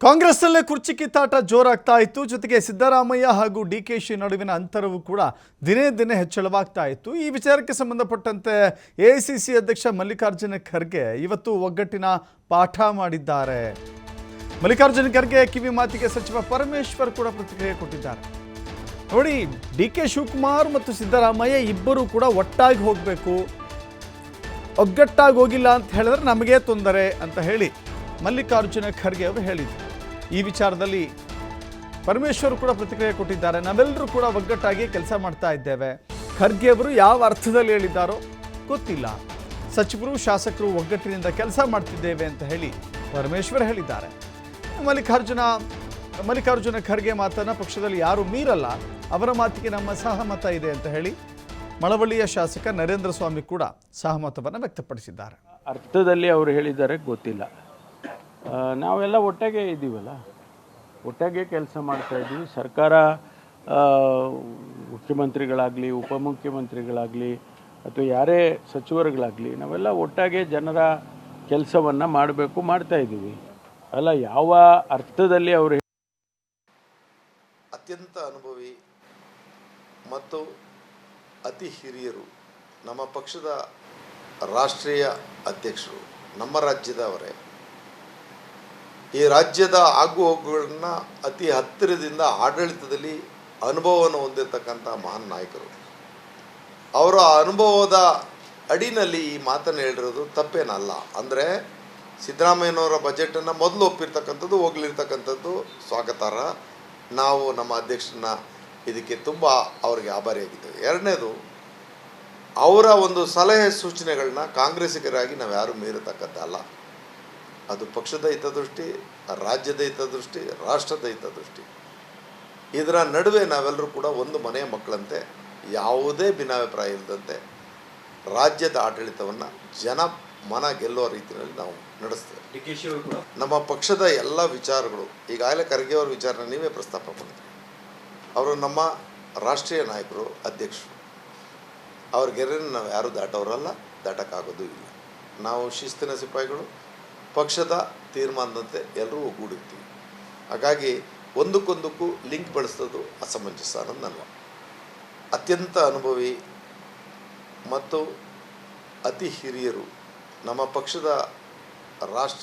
ಕಾಂಗ್ರೆಸ್ನಲ್ಲೇ ಕುರ್ಚಿ ಕಿತ್ತಾಟ ಜೋರಾಗ್ತಾ ಇತ್ತು. ಜೊತೆಗೆ ಸಿದ್ದರಾಮಯ್ಯ ಹಾಗೂ ಡಿಕೆಶಿ ನಡುವಿನ ಅಂತರವು ಕೂಡ ದಿನೇ ದಿನೇ ಹೆಚ್ಚಳವಾಗ್ತಾ ಇತ್ತು. ಈ ವಿಚಾರಕ್ಕೆ ಸಂಬಂಧಪಟ್ಟಂತೆ ಎಐಸಿಸಿ ಅಧ್ಯಕ್ಷ ಮಲ್ಲಿಕಾರ್ಜುನ ಖರ್ಗೆ ಇವತ್ತು ಒಗ್ಗಟ್ಟಿನ ಪಾಠ ಮಾಡಿದ್ದಾರೆ. ಮಲ್ಲಿಕಾರ್ಜುನ ಖರ್ಗೆ ಕಿವಿ ಮಾತಿಗೆ ಸಚಿವ ಪರಮೇಶ್ವರ್ ಕೂಡ ಪ್ರತಿಕ್ರಿಯೆ ಕೊಟ್ಟಿದ್ದಾರೆ. ನೋಡಿ, ಡಿಕೆ ಶಿವಕುಮಾರ್ ಮತ್ತು ಸಿದ್ದರಾಮಯ್ಯ ಇಬ್ಬರು ಕೂಡ ಒಟ್ಟಾಗಿ ಹೋಗಬೇಕು, ಒಗ್ಗಟ್ಟಾಗಿ ಹೋಗಿಲ್ಲ ಅಂತ ಹೇಳಿದ್ರೆ ನಮಗೆ ತೊಂದರೆ ಅಂತ ಹೇಳಿ ಮಲ್ಲಿಕಾರ್ಜುನ ಖರ್ಗೆ ಅವರು ಹೇಳಿದರು. ಈ ವಿಚಾರದಲ್ಲಿ ಪರಮೇಶ್ವರ್ ಕೂಡ ಪ್ರತಿಕ್ರಿಯೆ ಕೊಟ್ಟಿದ್ದಾರೆ. ನಾವೆಲ್ಲರೂ ಕೂಡ ಒಗ್ಗಟ್ಟಾಗಿ ಕೆಲಸ ಮಾಡ್ತಾ ಇದ್ದೇವೆ. ಖರ್ಗೆ ಅವರು ಯಾವ ಅರ್ಥದಲ್ಲಿ ಹೇಳಿದ್ದಾರೋ ಗೊತ್ತಿಲ್ಲ. ಸಚಿವರು ಶಾಸಕರು ಒಗ್ಗಟ್ಟಿನಿಂದ ಕೆಲಸ ಮಾಡ್ತಿದ್ದೇವೆ ಅಂತ ಹೇಳಿ ಪರಮೇಶ್ವರ್ ಹೇಳಿದ್ದಾರೆ. ಮಲ್ಲಿಕಾರ್ಜುನ ಖರ್ಗೆ ಮಾತನ್ನು ಪಕ್ಷದಲ್ಲಿ ಯಾರು ಮೀರಲ್ಲ, ಅವರ ಮಾತಿಗೆ ನಮ್ಮ ಸಹಮತ ಇದೆ ಅಂತ ಹೇಳಿ ಮಳವಳ್ಳಿಯ ಶಾಸಕ ನರೇಂದ್ರ ಸ್ವಾಮಿ ಕೂಡ ಸಹಮತವನ್ನು ವ್ಯಕ್ತಪಡಿಸಿದ್ದಾರೆ. ಅರ್ಥದಲ್ಲಿ ಅವರು ಹೇಳಿದ್ದಾರೆ ಗೊತ್ತಿಲ್ಲ. ನಾವೆಲ್ಲ ಒಟ್ಟಾಗೆ ಇದ್ದೀವಲ್ಲ, ಒಟ್ಟಾಗೆ ಕೆಲಸ ಮಾಡ್ತಾ ಇದ್ದೀವಿ. ಸರ್ಕಾರ ಮುಖ್ಯಮಂತ್ರಿಗಳಾಗಲಿ, ಉಪಮುಖ್ಯಮಂತ್ರಿಗಳಾಗಲಿ ಅಥವಾ ಯಾರೇ ಸಚಿವರುಗಳಾಗಲಿ ನಾವೆಲ್ಲ ಒಟ್ಟಾಗೆ ಜನರ ಕೆಲಸವನ್ನು ಮಾಡಬೇಕು, ಮಾಡ್ತಾ ಇದ್ದೀವಿ. ಅಲ್ಲ, ಯಾವ ಅರ್ಥದಲ್ಲಿ ಅವರು ಅತ್ಯಂತ ಅನುಭವಿ ಮತ್ತು ಅತಿ ಹಿರಿಯರು, ನಮ್ಮ ಪಕ್ಷದ ರಾಷ್ಟ್ರೀಯ ಅಧ್ಯಕ್ಷರು, ನಮ್ಮ ರಾಜ್ಯದವರೇ. ಈ ರಾಜ್ಯದ ಆಗುಹೋಗುಗಳನ್ನ ಅತಿ ಹತ್ತಿರದಿಂದ ಆಡಳಿತದಲ್ಲಿ ಅನುಭವವನ್ನು ಹೊಂದಿರತಕ್ಕಂಥ ಮಹಾನ್ ನಾಯಕರು. ಅವರ ಅನುಭವದ ಅಡಿನಲ್ಲಿ ಈ ಮಾತನ್ನು ಹೇಳಿರೋದು ತಪ್ಪೇನಲ್ಲ. ಅಂದರೆ ಸಿದ್ದರಾಮಯ್ಯನವರ ಬಜೆಟನ್ನು ಮೊದಲು ಒಪ್ಪಿರ್ತಕ್ಕಂಥದ್ದು, ಹೋಗ್ಲಿರ್ತಕ್ಕಂಥದ್ದು ಸ್ವಾಗತಾರ್ಹ. ನಾವು ನಮ್ಮ ಅಧ್ಯಕ್ಷರನ್ನ ಇದಕ್ಕೆ ತುಂಬ ಅವರಿಗೆ ಆಭಾರಿಯಾಗಿದ್ದೇವೆ. ಎರಡನೇದು, ಅವರ ಒಂದು ಸಲಹೆ ಸೂಚನೆಗಳನ್ನ ಕಾಂಗ್ರೆಸ್ಸಿಗರಾಗಿ ನಾವು ಯಾರೂ ಮೀರತಕ್ಕದ್ದಲ್ಲ. ಅದು ಪಕ್ಷದ ಹಿತದೃಷ್ಟಿ, ರಾಜ್ಯದ ಹಿತದೃಷ್ಟಿ, ರಾಷ್ಟ್ರದ ಹಿತದೃಷ್ಟಿ. ಇದರ ನಡುವೆ ನಾವೆಲ್ಲರೂ ಕೂಡ ಒಂದು ಮನೆಯ ಮಕ್ಕಳಂತೆ, ಯಾವುದೇ ಭಿನ್ನಾಭಿಪ್ರಾಯ ಇಲ್ಲದಂತೆ ರಾಜ್ಯದ ಆಡಳಿತವನ್ನು ಜನ ಮನ ಗೆಲ್ಲುವ ರೀತಿಯಲ್ಲಿ ನಾವು ನಡೆಸ್ತೇವೆ. ನಮ್ಮ ಪಕ್ಷದ ಎಲ್ಲ ವಿಚಾರಗಳು, ಈಗಾಗಲೇ ಖರ್ಗೆ ಅವರ ವಿಚಾರನ ನೀವೇ ಪ್ರಸ್ತಾಪ ಮಾಡಿದ್ರಿ. ಅವರು ನಮ್ಮ ರಾಷ್ಟ್ರೀಯ ನಾಯಕರು, ಅಧ್ಯಕ್ಷರು. ಅವ್ರ ಗೆರೆಯನ್ನು ನಾವು ಯಾರೂ ದಾಟೋರಲ್ಲ, ದಾಟಕ್ಕಾಗೋದು ಇಲ್ಲ. ನಾವು ಶಿಸ್ತಿನ ಸಿಪಾಯಿಗಳು, ಪಕ್ಷದ ತೀರ್ಮಾನದಂತೆ ಎಲ್ಲರೂ ಒಗ್ಗೂಡಿರ್ತೀವಿ. ಹಾಗಾಗಿ ಒಂದಕ್ಕೊಂದಕ್ಕೂ ಲಿಂಕ್ ಬಳಸೋದು ಅಸಮಂಜಸ ಅನ್ನೋದು ನನ್ನ. ಅತ್ಯಂತ ಅನುಭವಿ ಮತ್ತು ಅತಿ ಹಿರಿಯರು, ನಮ್ಮ ಪಕ್ಷದ ರಾಷ್ಟ್ರೀಯ